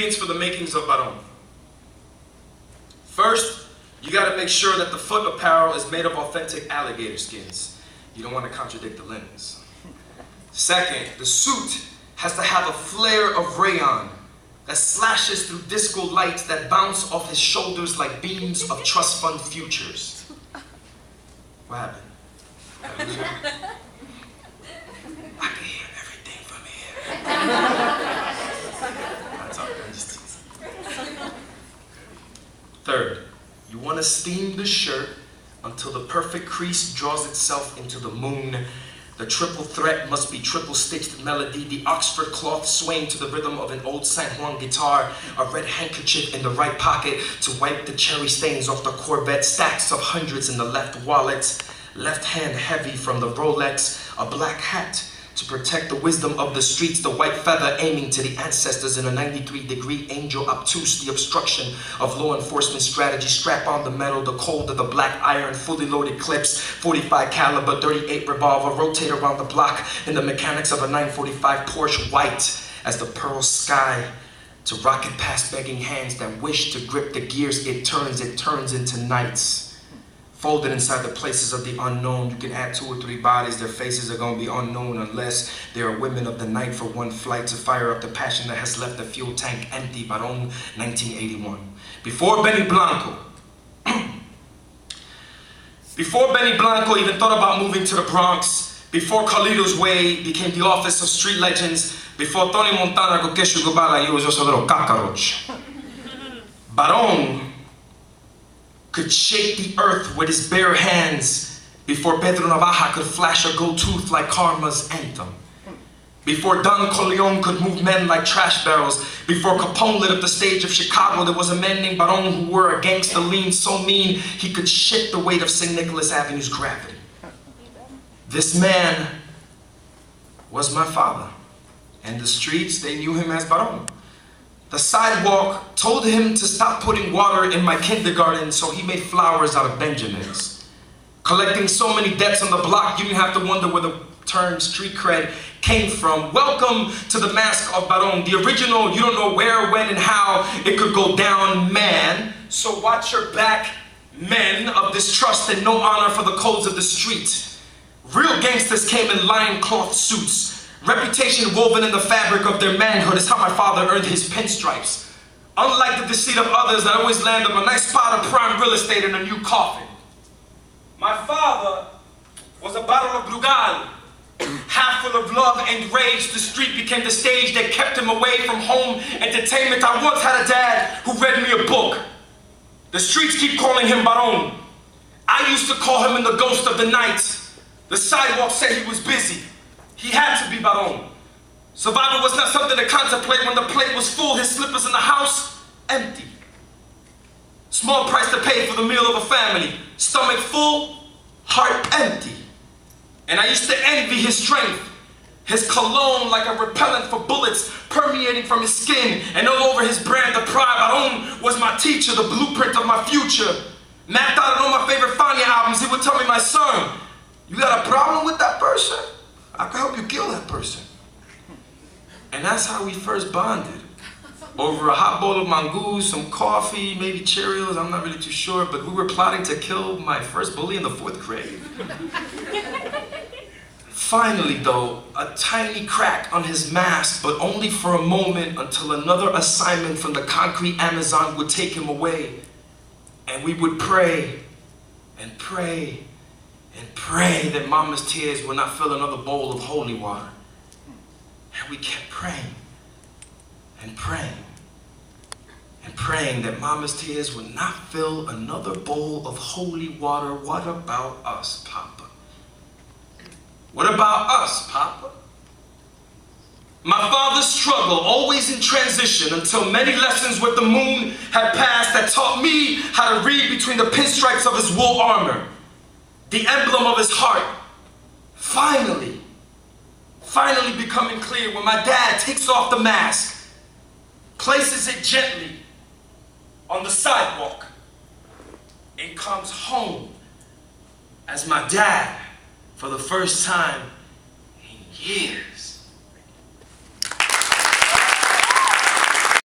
ingredients for the makings of barong. First, you gotta make sure that the foot apparel is made of authentic alligator skins. You don't want to contradict the linens. Second, the suit has to have a flare of rayon that slashes through disco lights that bounce off his shoulders like beams of trust fund futures. What happened? Hallelujah. I can hear everything from here. That's all. I'm just teasing. Third, you want to steam the shirt until the perfect crease draws itself into the moon. The triple threat must be triple stitched melody, the Oxford cloth swaying to the rhythm of an old San Juan guitar, a red handkerchief in the right pocket to wipe the cherry stains off the Corvette, stacks of hundreds in the left wallet, left hand heavy from the Rolex, a black hat to protect the wisdom of the streets, the white feather aiming to the ancestors in a 93-degree angel obtuse, the obstruction of law enforcement strategy, strap on the metal, the cold of the black iron, fully loaded clips, 45 caliber, 38 revolver, rotate around the block in the mechanics of a 945 Porsche, white as the pearl sky, to rocket past begging hands that wish to grip the gears. It turns into nights. Folded inside the places of the unknown. You can add 2 or 3 bodies, their faces are gonna be unknown unless there are women of the night for one flight to fire up the passion that has left the fuel tank empty. Barong, 1981. Before Benny Blanco even thought about moving to the Bronx, before Carlito's Way became the office of street legends, before Tony Montana could get you gobala, he was just a little cockroach. Barong could shake the earth with his bare hands before Pedro Navaja could flash a gold tooth like Karma's anthem. Before Don Corleone could move men like trash barrels. Before Capone lit up the stage of Chicago, there was a man named Barong who wore a gangster lean so mean he could shift the weight of St. Nicholas Avenue's gravity. This man was my father, and the streets, they knew him as Barong. The sidewalk told him to stop putting water in my kindergarten, so he made flowers out of Benjamins. Collecting so many debts on the block, you didn't have to wonder where the term street cred came from. Welcome to the Mask of Barong, the original, you don't know where, when, and how it could go down, man. So watch your back, men of distrust and no honor for the codes of the street. Real gangsters came in lion cloth suits. Reputation woven in the fabric of their manhood is how my father earned his pinstripes. Unlike the deceit of others that always land on a nice spot of prime real estate in a new coffin. My father was a bottle of Brugal. Half full of love and rage, the street became the stage that kept him away from home entertainment. I once had a dad who read me a book. The streets keep calling him Barong. I used to call him in the ghost of the night. The sidewalk said he was busy. He had to be Barong. Survival was not something to contemplate when the plate was full, his slippers in the house, empty. Small price to pay for the meal of a family. Stomach full, heart empty. And I used to envy his strength. His cologne like a repellent for bullets permeating from his skin and all over his brand of pride. Barong was my teacher, the blueprint of my future. Mapped out on all my favorite Fania albums, he would tell me, my son, you got a problem with that person? I can help you kill that person. And that's how we first bonded. Over a hot bowl of mongoose, some coffee, maybe Cheerios, I'm not really too sure, but we were plotting to kill my first bully in the 4th grade. Finally though, a tiny crack on his mask, but only for a moment until another assignment from the concrete Amazon would take him away. And we would pray and pray and pray that Mama's tears would not fill another bowl of holy water. And we kept praying and praying and praying that Mama's tears would not fill another bowl of holy water. What about us, Papa? What about us, Papa? My father's struggle, always in transition, until many lessons with the moon had passed that taught me how to read between the pinstripes of his wool armor. The emblem of his heart, finally becoming clear when my dad takes off the mask, places it gently on the sidewalk, and comes home as my dad for the first time in years.